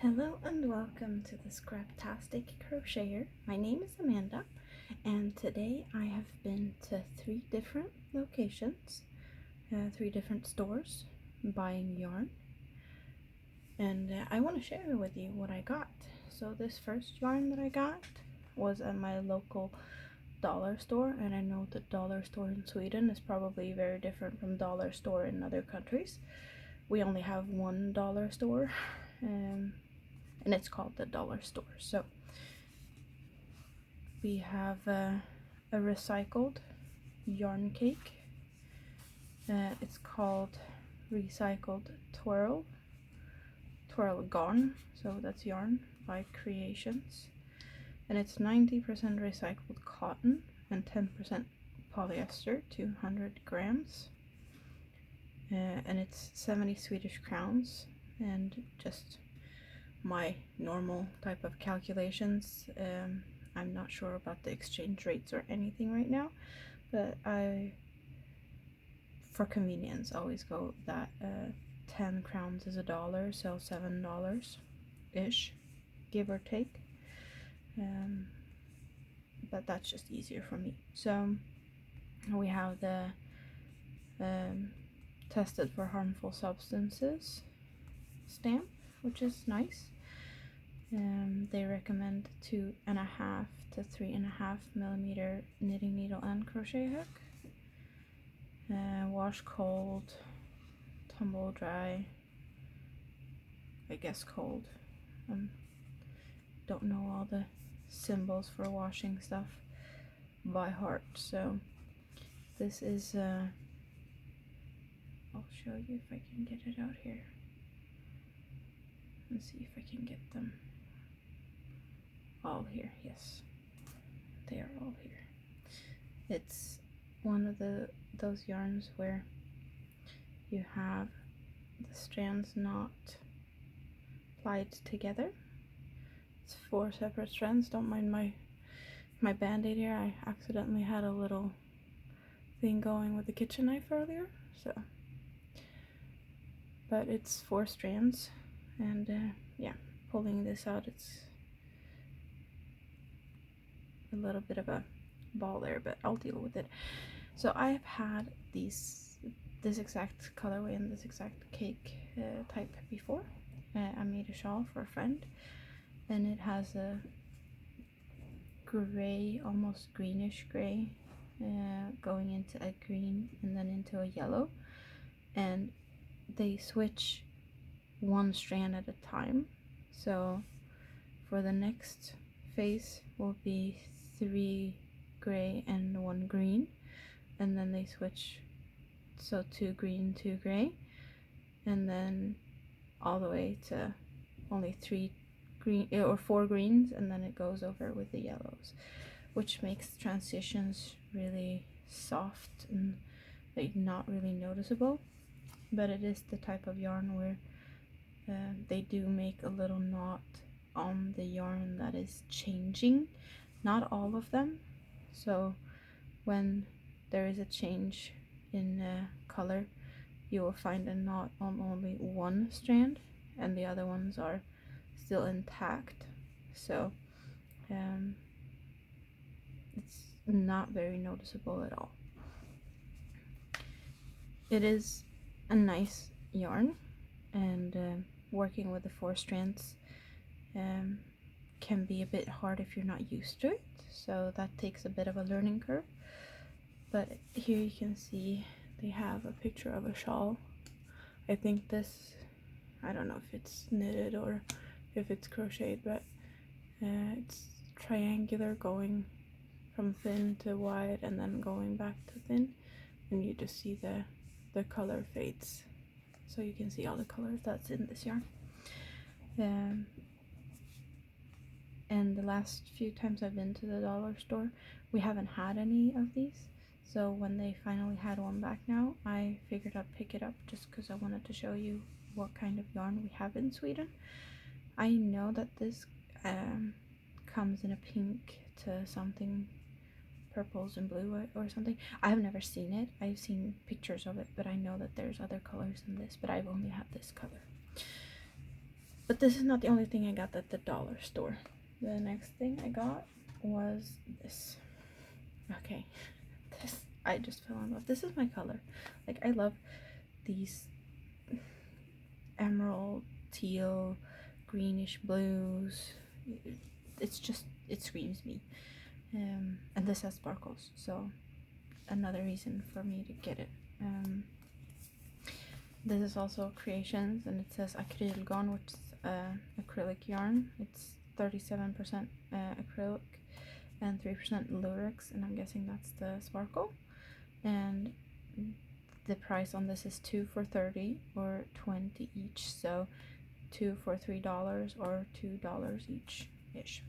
Hello and welcome to the Scraptastic Crocheter. My name is Amanda, and today I have been to 3 different locations, 3 different stores, buying yarn, and I want to share with you what I got. So this first yarn that I got was at my local dollar store, and I know the dollar store in Sweden is probably very different from dollar store in other countries. We only have one dollar store, and it's called the dollar store. So we have a recycled yarn cake. It's called recycled twirl garn, so that's yarn by Creations, and it's 90% recycled cotton and 10% polyester, 200 grams, and it's 70 Swedish crowns. And just my normal type of calculations, I'm not sure about the exchange rates or anything right now, but I, for convenience, always go that 10 crowns is $1, so $7 ish, give or take, but that's just easier for me. So we have the tested for harmful substances stamp, which is nice. They recommend 2.5 to 3.5 millimeter knitting needle and crochet hook. Wash cold, tumble dry, I guess cold. Don't know all the symbols for washing stuff by heart, so this is I'll show you if I can get it out here. Let's see if I can get them all here. Yes, they are all here. It's one of those yarns where you have the strands not plied together. It's 4 separate strands. Don't mind my band-aid here. I accidentally had a little thing going with the kitchen knife earlier, so, but it's 4 strands, and yeah, pulling this out, it's a little bit of a ball there, but I'll deal with it. So I've had this exact colorway and this exact cake type before. I made a shawl for a friend, and it has a gray, almost greenish gray, going into a green and then into a yellow, and they switch 1 strand at a time. So for the next phase will be 3 gray and 1 green, and then they switch, so 2 green, 2 gray, and then all the way to only 3 green or 4 greens, and then it goes over with the yellows, which makes transitions really soft and like not really noticeable. But it is the type of yarn where they do make a little knot on the yarn that is changing, not all of them. So when there is a change in color, you will find a knot on only 1 strand, and the other ones are still intact. So it's not very noticeable at all. It is a nice yarn, and working with the 4 strands can be a bit hard if you're not used to it, so that takes a bit of a learning curve. But here you can see they have a picture of a shawl. I think this, I don't know if it's knitted or if it's crocheted, but it's triangular, going from thin to wide and then going back to thin, and you just see the color fades, so you can see all the colors that's in this yarn. And the last few times I've been to the dollar store, we haven't had any of these, so when they finally had one back now, I figured I'd pick it up just because I wanted to show you what kind of yarn we have in Sweden. I know that this comes in a pink to something purples and blue or something. I have never seen it. I've seen pictures of it, but I know that there's other colors in this, but I've only had this color. But this is not the only thing I got at the dollar store. The next thing I got was this. Okay, this, I just fell in love. This is my color. Like, I love these emerald, teal, greenish blues. It's just, it screams me. And this has sparkles, so another reason for me to get it. This is also Creations, and it says Acrylgarn, which is acrylic yarn. It's 37% acrylic and 3% lurex, and I'm guessing that's the sparkle. And the price on this is 2 for $30 or 20 each, so 2 for $3 or $2 each ish.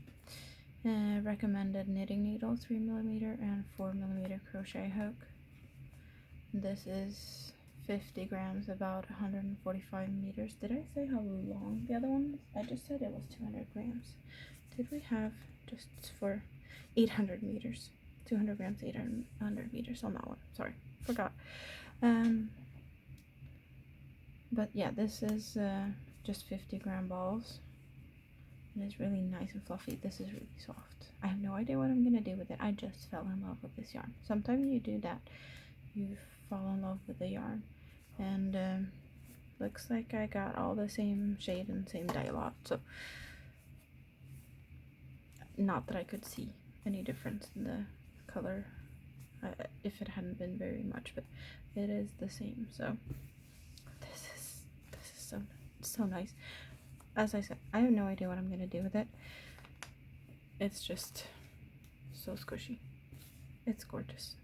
Recommended knitting needle, 3mm and 4mm crochet hook. This is 50 grams, about 145 meters. Did I say how long the other one is? I just said it was 200 grams. Did we have just for 800 meters? 200 grams, 800 meters on that one. Sorry, forgot. But yeah, this is just 50-gram balls. And it's really nice and fluffy. This is really soft. I have no idea what I'm gonna do with it. I just fell in love with this yarn. Sometimes you do that. You fall in love with the yarn. And looks like I got all the same shade and same dye lot. So not that I could see any difference in the color if it hadn't been very much, but it is the same. So this is so nice. As I said, I have no idea what I'm gonna do with it. It's just so squishy. It's gorgeous.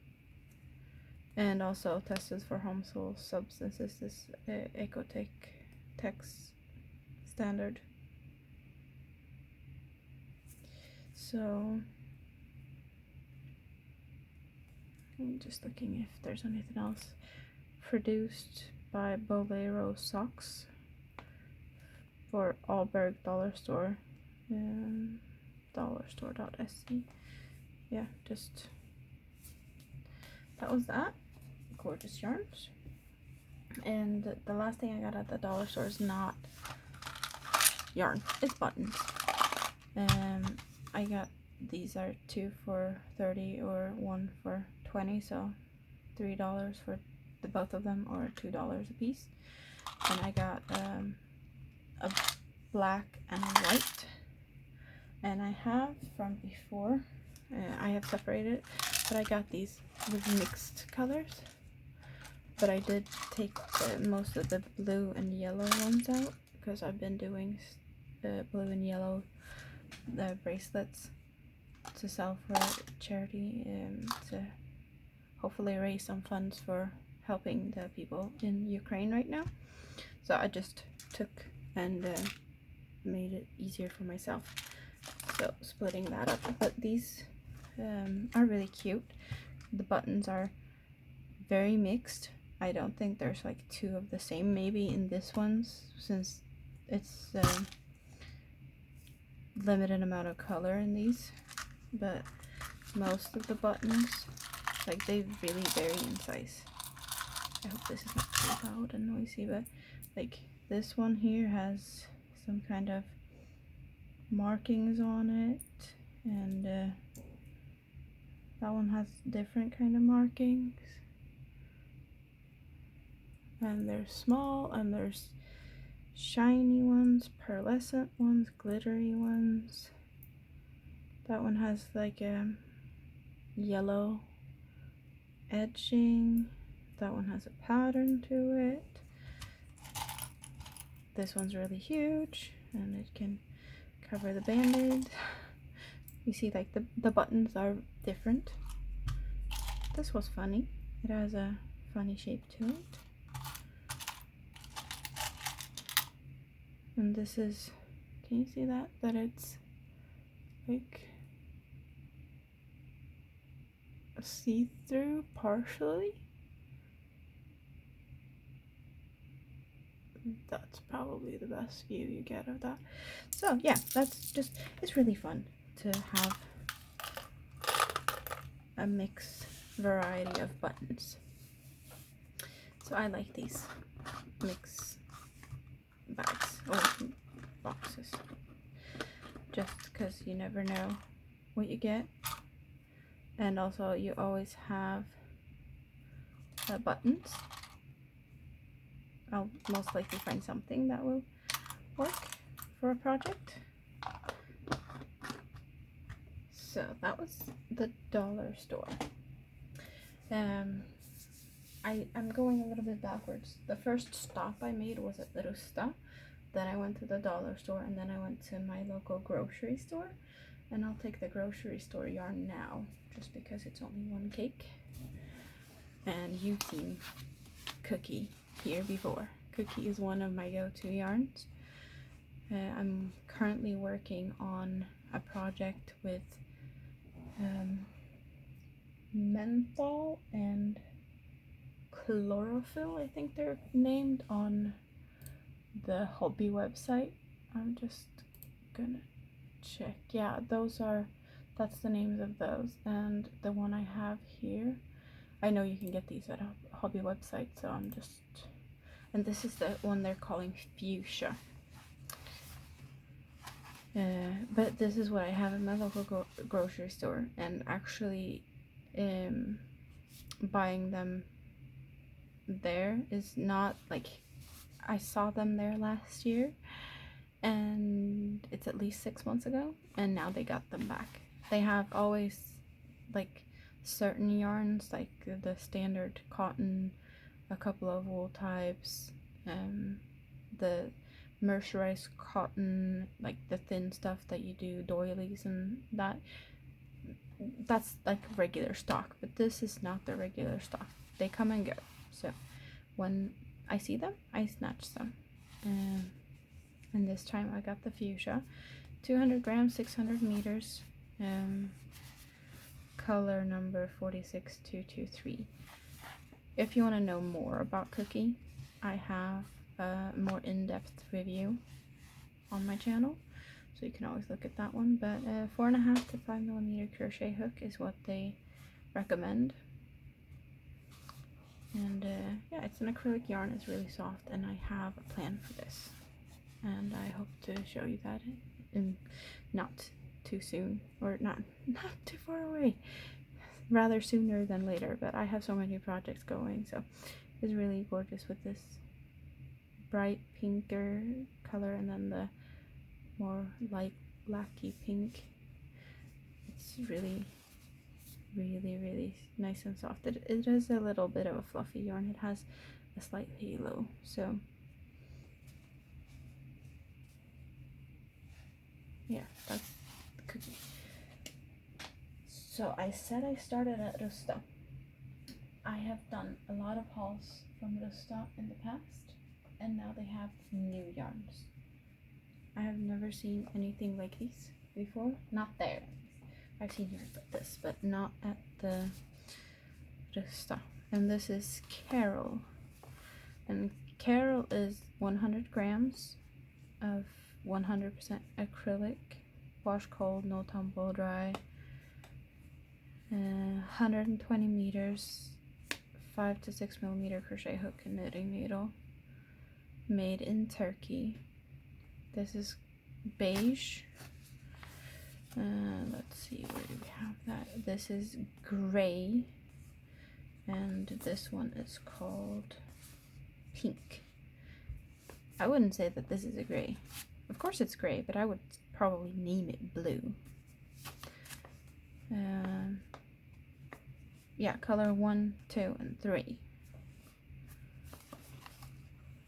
And also tested for harmful substances. This Ecotech Tex standard. So I'm just looking if there's anything else. Produced by Bolero Socks for Alberg Dollar Store, dollarstore.se. Yeah, just that was that. Gorgeous yarns. And the last thing I got at the dollar store is not yarn, it's buttons. I got, these are 2 for $30 or 1 for $20, so $3 for the both of them, or $2 a piece. And I got a black and a white, and I have from before, I have separated, but I got these with mixed colors. But I did take most of the blue and yellow ones out, because I've been doing blue and yellow bracelets to sell for charity, to hopefully raise some funds for helping the people in Ukraine right now. So I just took and made it easier for myself, so splitting that up. But these are really cute. The buttons are very mixed. I don't think there's like 2 of the same, maybe in this one's, since it's limited amount of color in these, but most of the buttons, like, they really vary in size. I hope this is not too loud and noisy, but like this one here has some kind of markings on it, and that one has different kind of markings. And there's small, and there's shiny ones, pearlescent ones, glittery ones. That one has like a yellow edging. That one has a pattern to it. This one's really huge, and it can cover the band-aid. You see, like, the buttons are different. This was funny. It has a funny shape to it. And this is, can you see that? That it's like a see-through partially. That's probably the best view you get of that. So yeah, that's just, it's really fun to have a mixed variety of buttons. So I like these mix bags or you never know what you get. And also you always have buttons. I'll most likely find something that will work for a project. So that was the dollar store. I'm going a little bit backwards. The first stop I made was at Rusta. Then I went to the dollar store, and then I went to my local grocery store. And I'll take the grocery store yarn now, just because it's only one cake. And you've seen Cookie here before. Cookie is one of my go-to yarns. I'm currently working on a project with menthol and chlorophyll, I think they're named, on the hobby website. I'm just gonna check. Yeah, that's the names of those. And the one I have here, I know you can get these at a hobby website, so and this is the one they're calling Fuchsia. But this is what I have in my local grocery store, and actually buying them there is not like, I saw them there last year, and it's at least 6 months ago, and now they got them back. They have always like certain yarns, like the standard cotton, a couple of wool types, the mercerized cotton, like the thin stuff that you do doilies, and that's like regular stock. But this is not the regular stock. They come and go, so when I see them, I snatch them. And this time I got the Fuchsia, 200 grams, 600 meters, color number 46223. If you want to know more about Cookie, I have a more in-depth review on my channel, so you can always look at that one. But 4.5 to 5 millimeter crochet hook is what they recommend. And yeah, it's an acrylic yarn. It's really soft, and I have a plan for this, and I hope to show you that in not too soon, or not too far away, rather sooner than later. But I have so many projects going, so it's really gorgeous with this bright pinker color, and then the more light blacky pink. It's really nice and soft. It is a little bit of a fluffy yarn. It has a slight halo, so yeah, that's the Cookie. So I said I started at Rusta. I have done a lot of hauls from Rusta in the past, and now they have new yarns. I have never seen anything like these before. Not there. I've seen yarns like this, but not at the Rusta. And this is Carol. And Carol is 100 grams of 100% acrylic, wash cold, no tumble dry, 120 meters, 5 to 6 millimeter crochet hook and knitting needle, made in Turkey. This is beige. Let's see, where do we have that? This is gray, and this one is called pink. I wouldn't say that this is a gray. Of course it's gray, but I would probably name it blue. Yeah, color 1, 2, and 3.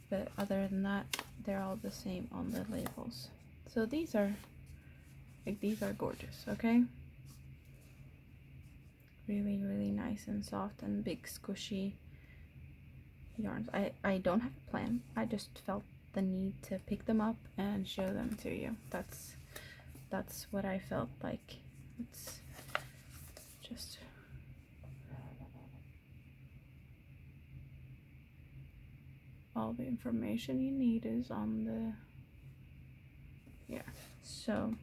But other than that, they're all the same on the labels. So these are gorgeous, okay? Really nice and soft and big squishy yarns. I don't have a plan. I just felt the need to pick them up and show them to you. That's what I felt like. It's just all the information you need is on the, yeah. So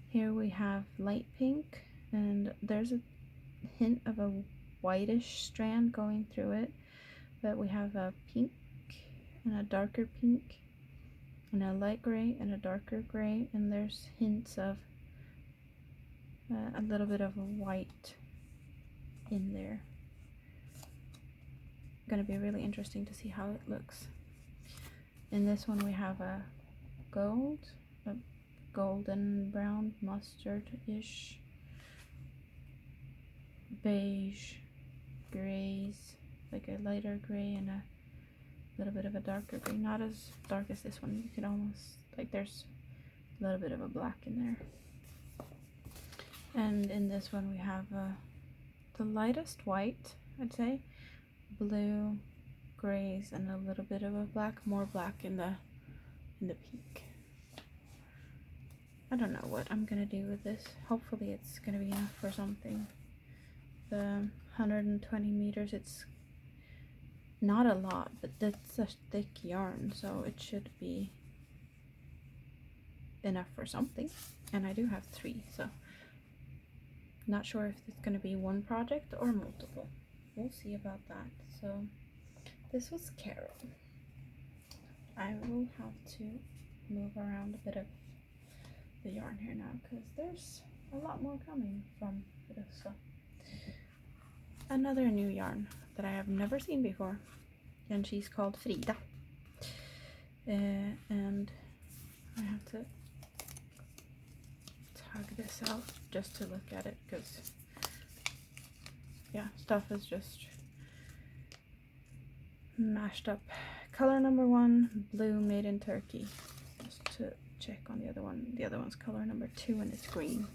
here we have light pink, and there's a hint of a whitish strand going through it, but we have a pink and a darker pink and a light gray and a darker gray, and there's hints of a little bit of a white in there. Gonna be really interesting to see how it looks. In this one we have a golden brown, mustard-ish, beige, grays, like a lighter gray and a little bit of a darker gray. Not as dark as this one. You can almost, like, there's a little bit of a black in there. And in this one we have the lightest white, I'd say, blue, grays, and a little bit of a black, more black in the peak. I don't know what I'm gonna do with this. Hopefully it's gonna be enough for something. The 120 meters, it's not a lot, but that's a thick yarn, so it should be enough for something. And I do have 3, so not sure if it's gonna be one project or multiple. We'll see about that. So this was Carol. I will have to move around a bit of the yarn here now because there's a lot more coming from Rusta. Another new yarn that I have never seen before, and she's called Frida. And I have to tug this out just to look at it because, yeah, stuff is just mashed up. Color number 1, blue, made in Turkey. Just to check on the other one. The other one's color number 2 and it's green.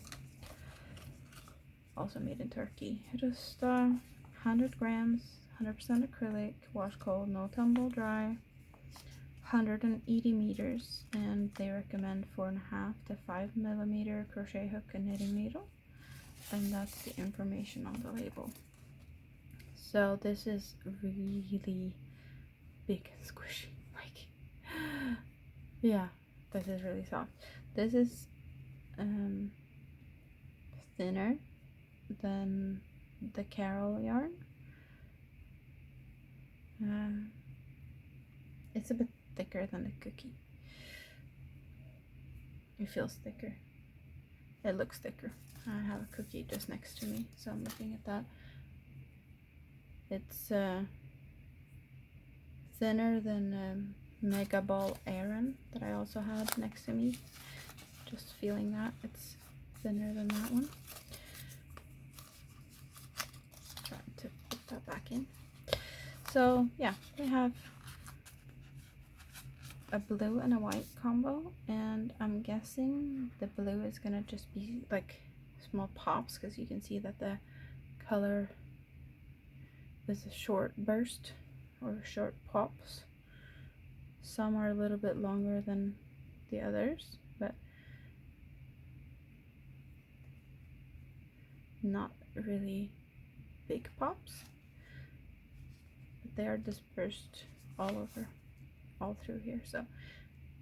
Also made in Turkey. Just 100 grams, 100% acrylic, wash cold, no tumble dry, 180 meters, and they recommend 4.5 to 5 millimeter crochet hook and knitting needle. And that's the information on the label. So this is really big and squishy. Like, yeah, this is really soft. This is thinner than the Carol yarn. It's a bit thicker than the cookie. It feels thicker. It looks thicker. I have a cookie just next to me, so I'm looking at that. It's thinner than Mega Ball Aaron that I also had next to me. Just feeling that it's thinner than that one. Trying to put that back in. So yeah, we have a blue and a white combo, and I'm guessing the blue is gonna just be like small pops because you can see that the color is a short burst or short pops. Some are a little bit longer than the others, but not really big pops. But they are dispersed all through here, so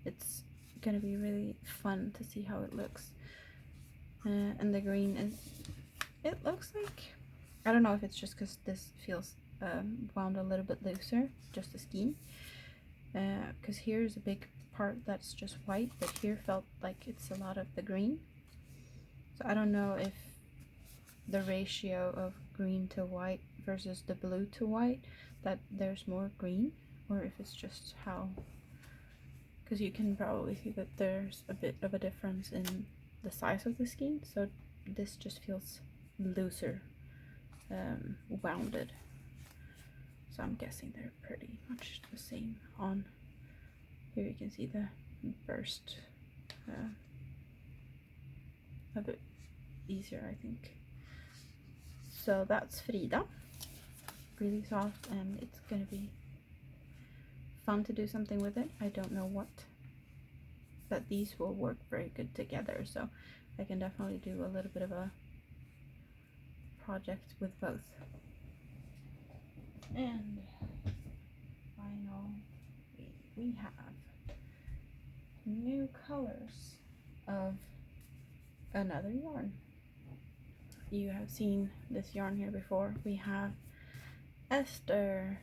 it's gonna be really fun to see how it looks. And the green is, it looks like, I don't know if it's just because this feels wound a little bit looser, just the skein, because here's a big part that's just white, but here felt like it's a lot of the green. So I don't know if the ratio of green to white versus the blue to white, that there's more green, or if it's just how, because you can probably see that there's a bit of a difference in the size of the skein. So this just feels looser, wounded. So I'm guessing they're pretty much the same. On here you can see the burst a bit easier, I think. So that's Frida. Really soft, and it's gonna be fun to do something with it. I don't know what, but these will work very good together, so I can definitely do a little bit of a project with both. And finally, we have new colors of another yarn. You have seen this yarn here before. We have Esther,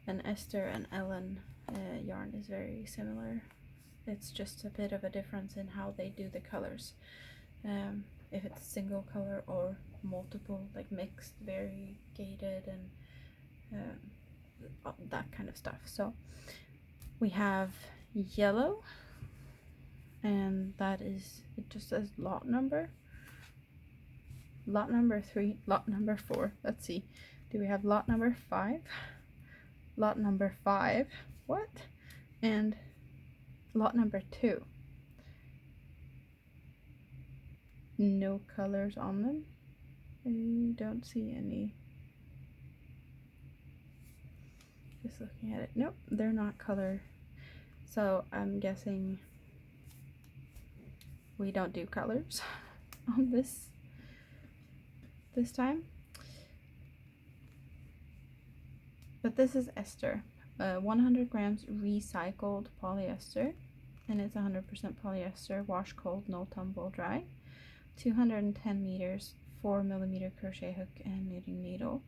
and Esther and Ellen yarn is very similar. It's just a bit of a difference in how they do the colors. if it's single color or multiple, like mixed, variegated, and that kind of stuff. So we have yellow, and that is, it just says lot number 3, lot number 4. Let's see, do we have lot number 5, lot number 5, what, and lot number 2? No colors on them. I don't see any. Just looking at it, nope, they're not color. So I'm guessing we don't do colors on this time. But this is ester, 100 grams recycled polyester, and it's 100% polyester, wash cold, no tumble dry. 210 meters, 4mm crochet hook and knitting needle,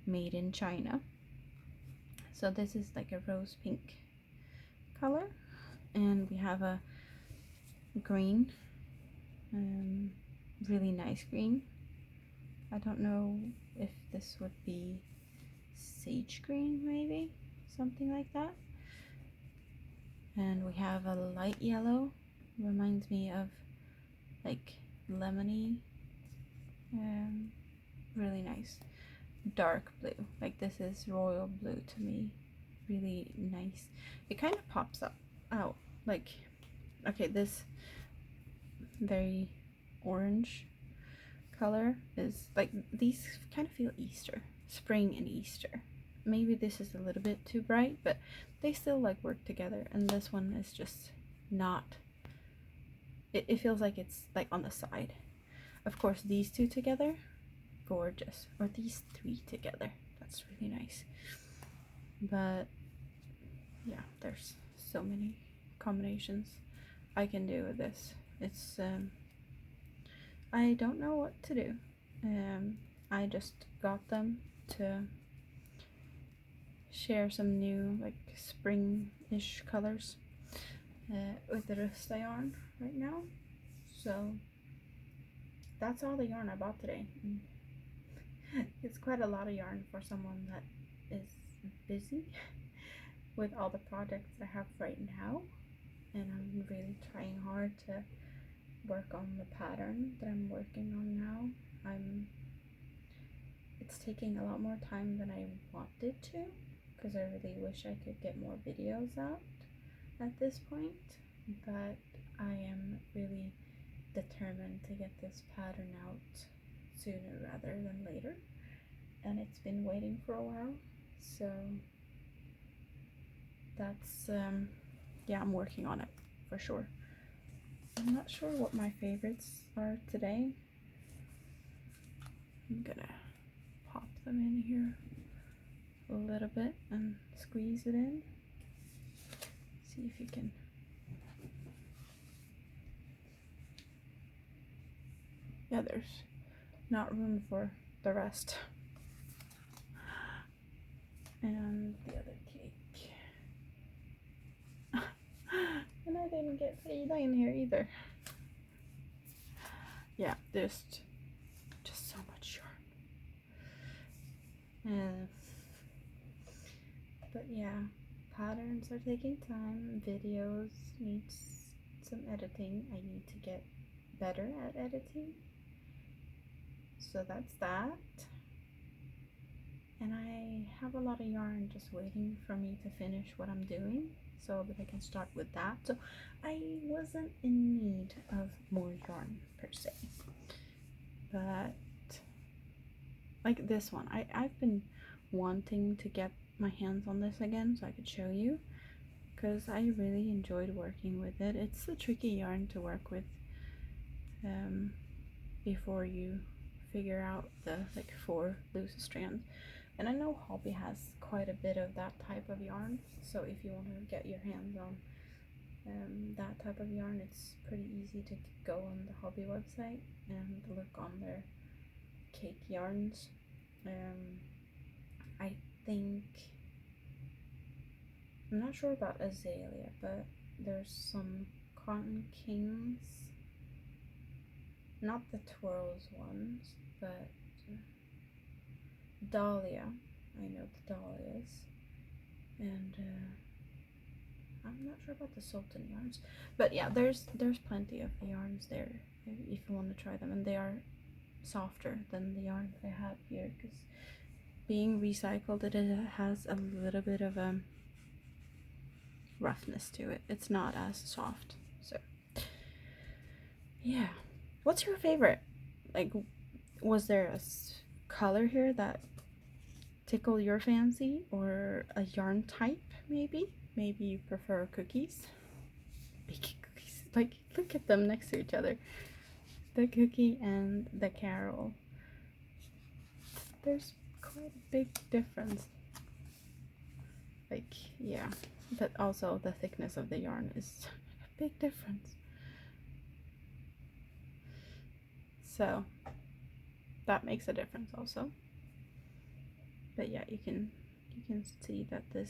made in China. So this is like a rose pink color, and we have a green, really nice green. I don't know if this would be sage green, maybe something like that. And we have a light yellow, reminds me of like lemony, really nice. Dark blue, like this is royal blue to me, really nice. It kind of pops up out, like, okay, this very orange color is like, these kind of feel Easter, spring and Easter. Maybe this is a little bit too bright, but they still like work together. And this one is just not, it feels like it's like on the side. Of course, these two together, gorgeous. Or these 3 together, that's really nice. But yeah, there's so many combinations I can do with this. It's I don't know what to do. I just got them to share some new like spring-ish colors with the Rusta yarn right now. So that's all the yarn I bought today. It's quite a lot of yarn for someone that is busy with all the projects I have right now, and I'm really trying hard to work on the pattern that I'm working on now. It's taking a lot more time than I wanted to, because I really wish I could get more videos out at this point, but I am really determined to get this pattern out sooner rather than later, and it's been waiting for a while. So that's yeah, I'm working on it for sure. I'm not sure what my favorites are today. I'm gonna pop them in here a little bit and squeeze it in. See if you can. Yeah, there's not room for the rest. And the other cake. And I didn't get Frida in here either. Yeah, there's just so much yarn. But yeah, patterns are taking time. Videos need some editing. I need to get better at editing. So that's that. And I have a lot of yarn just waiting for me to finish what I'm doing so that I can start with that. So I wasn't in need of more yarn per se. But like this one, I've been wanting to get my hands on this again so I could show you, because I really enjoyed working with it. It's a tricky yarn to work with before you figure out the like 4 loose strands. And I know Hobby has quite a bit of that type of yarn, so if you want to get your hands on that type of yarn, it's pretty easy to go on the Hobby website and look on their cake yarns. I think, I'm not sure about Azalea, but there's some Cotton Kings not the twirls ones, but Dahlia. I know the Dahlias, and I'm not sure about the Sultan yarns, but yeah, there's plenty of yarns there if you want to try them, and they are softer than the yarns I have here because being recycled, it has a little bit of a roughness to it. It's not as soft. So yeah, what's your favorite? Like, was there a color here that tickled your fancy, or a yarn type? Maybe you prefer cookies, baking cookies. Like, look at them next to each other, the cookie and the carol. There's quite a big difference. Like, yeah, but also the thickness of the yarn is a big difference. So that makes a difference also. But yeah, you can see that the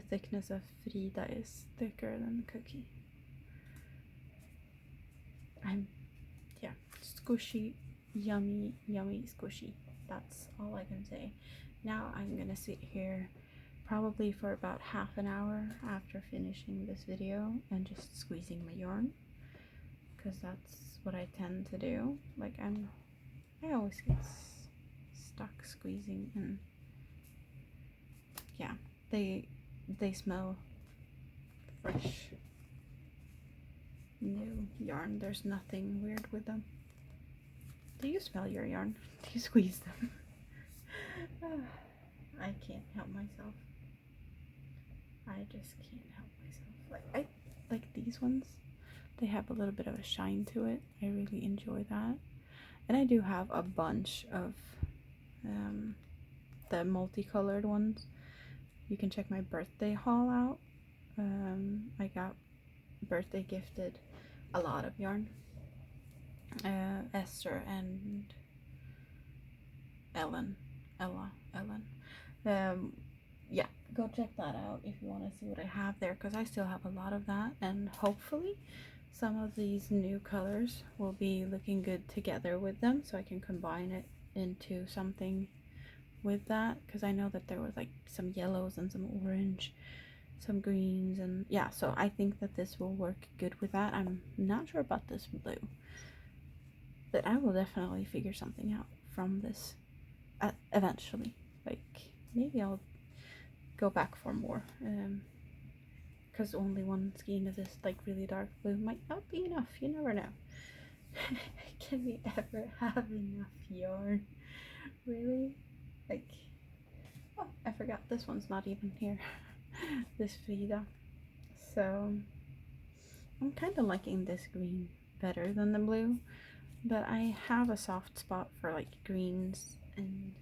thickness of Frida is thicker than the cookie. Yeah, squishy, yummy squishy. That's all I can say. Now I'm gonna sit here probably for about half an hour after finishing this video and just squeezing my yarn, because that's what I tend to do. Like, I always get stuck squeezing, and yeah, they smell fresh, new yarn. There's nothing weird with them. Do you smell your yarn? Do you squeeze them? I can't help myself. I just can't help myself. Like, I like these ones. They have a little bit of a shine to it. I really enjoy that. And I do have a bunch of the multicolored ones. You can check my birthday haul out. I got birthday gifted a lot of yarn. Esther and Ellen. Yeah, go check that out if you want to see what I have there, because I still have a lot of that, and hopefully some of these new colors will be looking good together with them, so I can combine it into something with that, because I know that there was like some yellows and some orange, some greens, and yeah, so I think that this will work good with that. I'm not sure about this blue, but I will definitely figure something out from this eventually. Like, maybe I'll go back for more, because only one skein of this like really dark blue might not be enough. You never know. Can we ever have enough yarn? Really? Like, oh, I forgot this one's not even here. This Frida. So I'm kind of liking this green better than the blue, but I have a soft spot for like greens and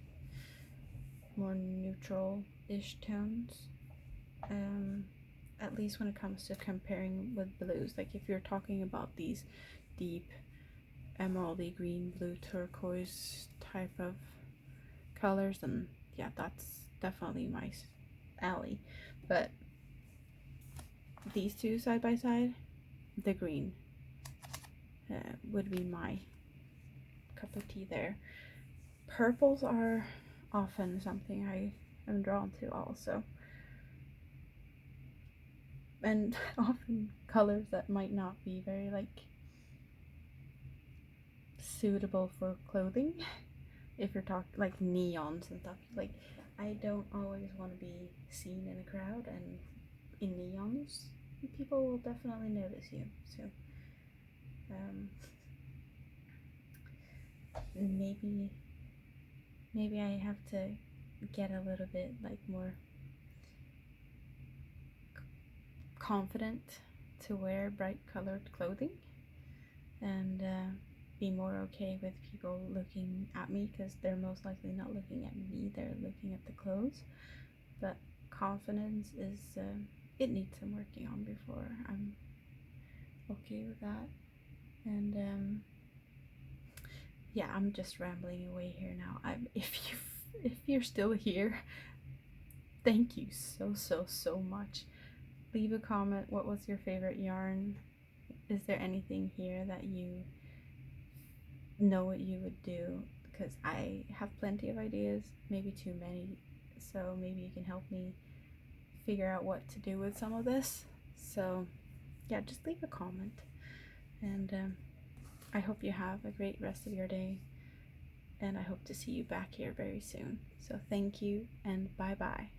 more neutral-ish tones. At least when it comes to comparing with blues. Like, if you're talking about these deep emeraldy green, blue, turquoise type of colors, then yeah, that's definitely my alley. But these two side by side, the green would be my cup of tea there. Purples are often something I am drawn to also, and often colors that might not be very like suitable for clothing. If you're talking like neons and stuff, like, I don't always want to be seen in a crowd, and in neons people will definitely notice you. So maybe I have to get a little bit like more confident to wear bright colored clothing, and be more okay with people looking at me, because they're most likely not looking at me, they're looking at the clothes. But confidence is it needs some working on before I'm okay with that. And yeah, I'm just rambling away here now. If you're still here, thank you so much. Leave a comment. What was your favorite yarn? Is there anything here that you know what you would do, because I have plenty of ideas, maybe too many, so maybe you can help me figure out what to do with some of this. So yeah, just leave a comment, and I hope you have a great rest of your day, and I hope to see you back here very soon. So thank you, and bye bye.